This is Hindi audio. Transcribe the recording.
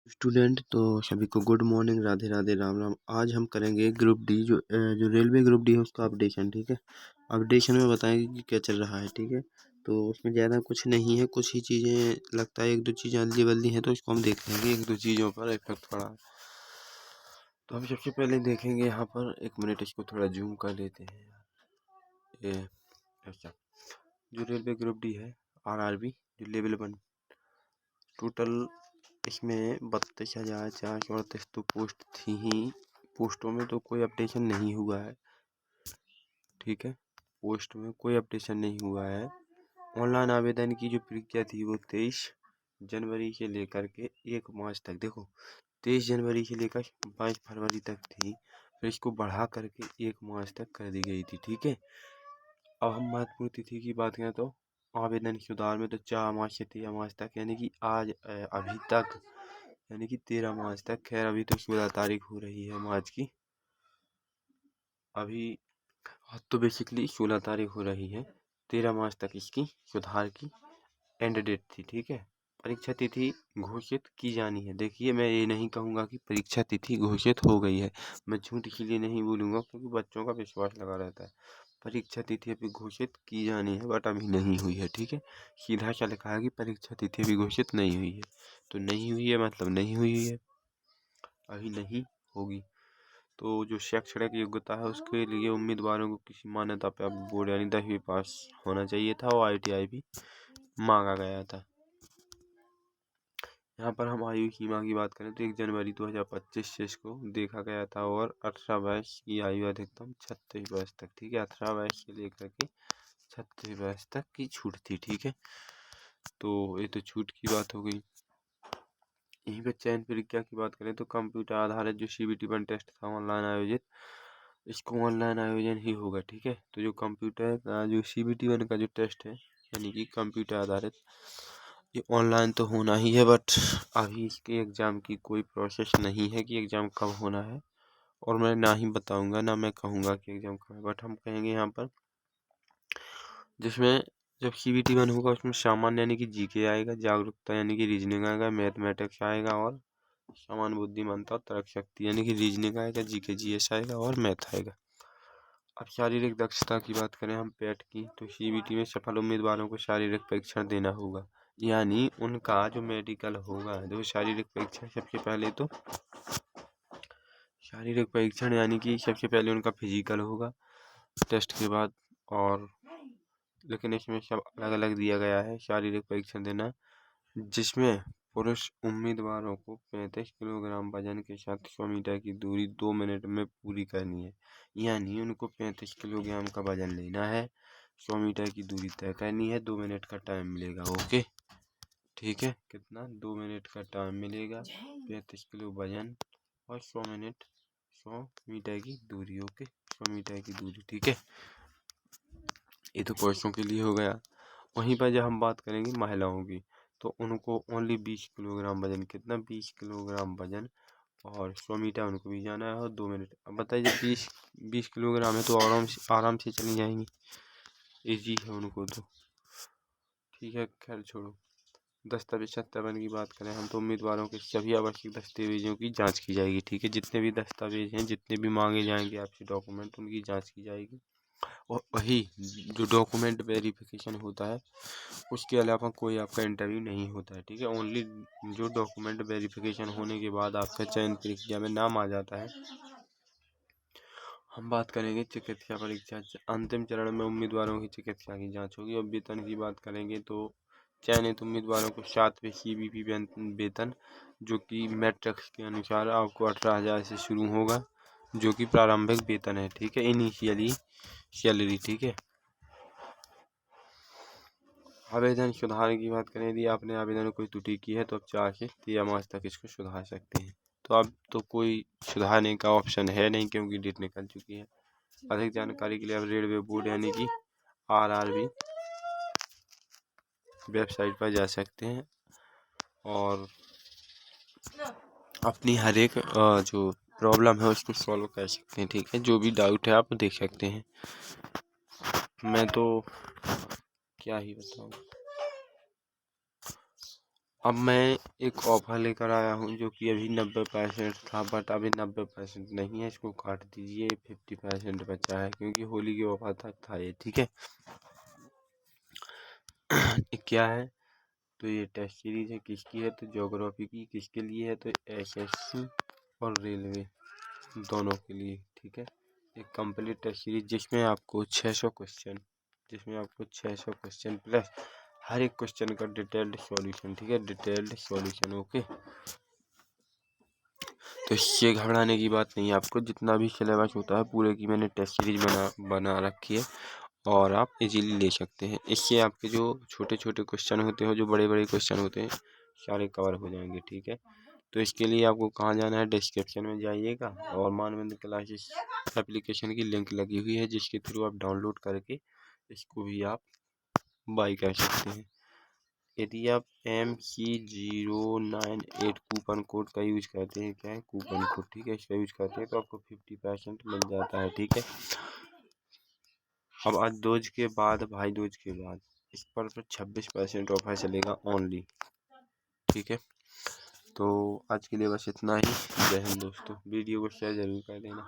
स्टूडेंट तो सभी को गुड मॉर्निंग, राधे राधे, राम राम। आज हम करेंगे ग्रुप डी जो रेलवे ग्रुप डी है उसका अपडेशन। ठीक है, अपडेशन में बताएंगे कि क्या चल रहा है। ठीक है, तो उसमें ज़्यादा कुछ नहीं है, कुछ ही चीज़ें लगता है, एक दो चीज़ें अदली बदली हैं, तो उसको हम देख लेंगे। एक दो चीज़ों पर इफेक्ट पड़ा है तो हम सबसे पहले देखेंगे यहाँ पर। एक मिनट, इसको थोड़ा जूम कर लेते हैं। ये अच्छा, जो रेलवे ग्रुप डी है RRB जो लेवल 1, टोटल इसमें 32,438 तो पोस्ट थी ही। पोस्टों में तो कोई अपडेशन नहीं हुआ है। ठीक है, पोस्ट में कोई अपडेशन नहीं हुआ है। ऑनलाइन आवेदन की जो प्रक्रिया थी वो 23 जनवरी से लेकर के 1 मार्च तक, देखो 23 जनवरी से लेकर 22 फरवरी तक थी, फिर इसको बढ़ा करके 1 मार्च तक कर दी गई थी। ठीक है, अब हम महत्वपूर्ण तिथि की बात करें तो आवेदन सुधार में तो 4 मार्च से 13 मार्च तक, यानी कि आज अभी तक, यानी कि 13 मार्च तक। खैर अभी तो 16 तारीख हो रही है मार्च की, अभी तो बेसिकली 16 तारीख हो रही है। 13 मार्च तक इसकी सुधार की एंड डेट थी। ठीक है, परीक्षा तिथि घोषित की जानी है। देखिए, मैं ये नहीं कहूँगा कि परीक्षा तिथि घोषित हो गई है, मैं झूठ इसीलिए नहीं बोलूँगा क्योंकि बच्चों का विश्वास लगा रहता है। परीक्षा तिथि अभी घोषित की जानी है बट अभी नहीं हुई है। ठीक है, सीधा सा लिखा है कि परीक्षा तिथि अभी घोषित नहीं हुई है, तो नहीं हुई है मतलब नहीं हुई है, अभी नहीं होगी। तो जो शैक्षणिक योग्यता है उसके लिए उम्मीदवारों को किसी मान्यता प्राप्त बोर्ड यानी 10वीं पास होना चाहिए था और ITI भी मांगा गया था। यहाँ पर हम आयु सीमा की बात करें तो 1 जनवरी 2025 से इसको देखा गया था और 18 वर्ष की आयु अधिकतम 36 वर्ष तक। ठीक है, 18 वर्ष से लेकर के 36 वर्ष तक की छूट थी। ठीक है, तो ये तो छूट की बात हो गई। यहीं पर चयन प्रक्रिया की बात करें तो कंप्यूटर आधारित जो CBT 1 टेस्ट था ऑनलाइन आयोजित, इसको ऑनलाइन आयोजन ही होगा। ठीक है, तो जो कंप्यूटर का जो CBT 1 का जो टेस्ट है यानी कि कंप्यूटर आधारित, ये ऑनलाइन तो होना ही है बट अभी इसके एग्ज़ाम की कोई प्रोसेस नहीं है कि एग्ज़ाम कब होना है, और मैं ना ही बताऊंगा ना मैं कहूँगा कि एग्ज़ाम कब है, बट हम कहेंगे यहाँ पर जिसमें जब CBT 1 होगा उसमें सामान्य यानी कि GK आएगा, जागरूकता यानी कि रीजनिंग आएगा, मैथमेटिक्स आएगा और सामान्य बुद्धिमत्ता और तर्क शक्ति यानी कि रीजनिंग आएगा, GK GS आएगा और मैथ आएगा। अब शारीरिक दक्षता की बात करें हम पैट की, तो CBT में सफल उम्मीदवारों को शारीरिक परीक्षण देना होगा, यानी उनका जो मेडिकल होगा, जो शारीरिक परीक्षण सबसे पहले तो शारीरिक परीक्षण यानी कि सबसे पहले उनका फिजिकल होगा टेस्ट के बाद, और लेकिन इसमें सब अलग अलग दिया गया है शारीरिक परीक्षण देना, जिसमें पुरुष उम्मीदवारों को 35 किलोग्राम वजन के साथ 100 मीटर की दूरी 2 मिनट में पूरी करनी है, यानी उनको 35 किलोग्राम का वजन लेना है, 100 मीटर की दूरी तय करनी है, 2 मिनट का टाइम मिलेगा। ओके, ठीक है, कितना 2 मिनट का टाइम मिलेगा, 35 किलो वजन और 100 मीटर की दूरी। ओके, 100 मीटर की दूरी। ठीक है, ये तो पुरुषों के लिए हो गया। वहीं पर जब हम बात करेंगे महिलाओं की, तो उनको ओनली 20 किलोग्राम वजन, कितना 20 किलोग्राम वजन और 100 मीटर उनको भी जाना है और 2 मिनट। अब बताइए, जब 20 किलोग्राम है तो आराम से चली जाएंगी, ईजी है उनको तो। ठीक है, खैर छोड़ो। दस्तावेज सत्यापन की बात करें हम, तो उम्मीदवारों के सभी आवश्यक दस्तावेजों की जांच की जाएगी। ठीक है, जितने भी दस्तावेज हैं, जितने भी मांगे जाएंगे आपसे डॉक्यूमेंट, उनकी जांच की जाएगी। और वही जो डॉक्यूमेंट वेरिफिकेशन होता है उसके अलावा कोई आपका इंटरव्यू नहीं होता है। ठीक है, ओनली जो डॉक्यूमेंट वेरिफिकेशन होने के बाद आपका चयन प्रक्रिया में नाम आ जाता है। हम बात करेंगे चिकित्सा परीक्षा, अंतिम चरण में उम्मीदवारों की चिकित्सा की जांच होगी। और वेतन की बात करेंगे तो चयनित उम्मीदवारों को 7वें CBP वेतन, जो कि मैट्रिक्स के अनुसार आपको 18,000 से शुरू होगा, जो कि प्रारंभिक वेतन है। ठीक है, इनिशियली सैलरी। ठीक है, आवेदन सुधार की बात करें, यदि आपने आवेदन में कोई त्रुटि की है तो आप 4 से 13 मार्च तक इसको सुधार सकते हैं। तो अब तो कोई सुधारने का ऑप्शन है नहीं क्योंकि डेट निकल चुकी है। अधिक जानकारी के लिए आप रेलवे बोर्ड यानी कि RRB वेबसाइट पर जा सकते हैं और अपनी हर एक जो प्रॉब्लम है उसको सॉल्व कर सकते हैं। ठीक है, जो भी डाउट है आप देख सकते हैं। मैं तो क्या ही बताऊँ। अब मैं एक ऑफर लेकर आया हूँ जो कि अभी 90% था, बट अभी 90% नहीं है, इसको काट दीजिए, 50% बचा है क्योंकि होली के ऑफर तक था ये, ठीक है। ये क्या है, तो ये टेस्ट सीरीज है, किसकी है, तो ज्योग्राफी की, किसके लिए है, तो एसएससी और रेलवे दोनों के लिए, ठीक है। एक कंप्लीट टेस्ट सीरीज जिसमें आपको 600 क्वेश्चन प्लस हर एक क्वेश्चन का डिटेल्ड सॉल्यूशन, ठीक है, डिटेल्ड सॉल्यूशन, ओके। तो इससे घबराने की बात नहीं है, आपको जितना भी सिलेबस होता है पूरे की मैंने टेस्ट सीरीज बना रखी है और आप इजीली ले सकते हैं। इससे आपके जो छोटे छोटे क्वेश्चन होते हैं, जो बड़े बड़े क्वेश्चन होते हैं, सारे कवर हो जाएंगे, ठीक है। तो इसके लिए आपको कहाँ जाना है, डिस्क्रिप्शन में जाइएगा और मानवंत क्लासेस एप्लीकेशन की लिंक लगी हुई है जिसके थ्रू आप डाउनलोड करके इसको भी आप बाई कर सकते हैं। यदि आप MC098 कूपन कोड का यूज करते हैं, क्या है कूपन कोड, ठीक है, इसका यूज करते हैं तो आपको 50% मिल जाता है, ठीक है। अब आज दूज के बाद, भाई दूज के बाद इस पर 26% ऑफर चलेगा ओनली, ठीक है। तो आज के लिए बस इतना ही। जय हिंद दोस्तों, वीडियो को शेयर जरूर कर देना।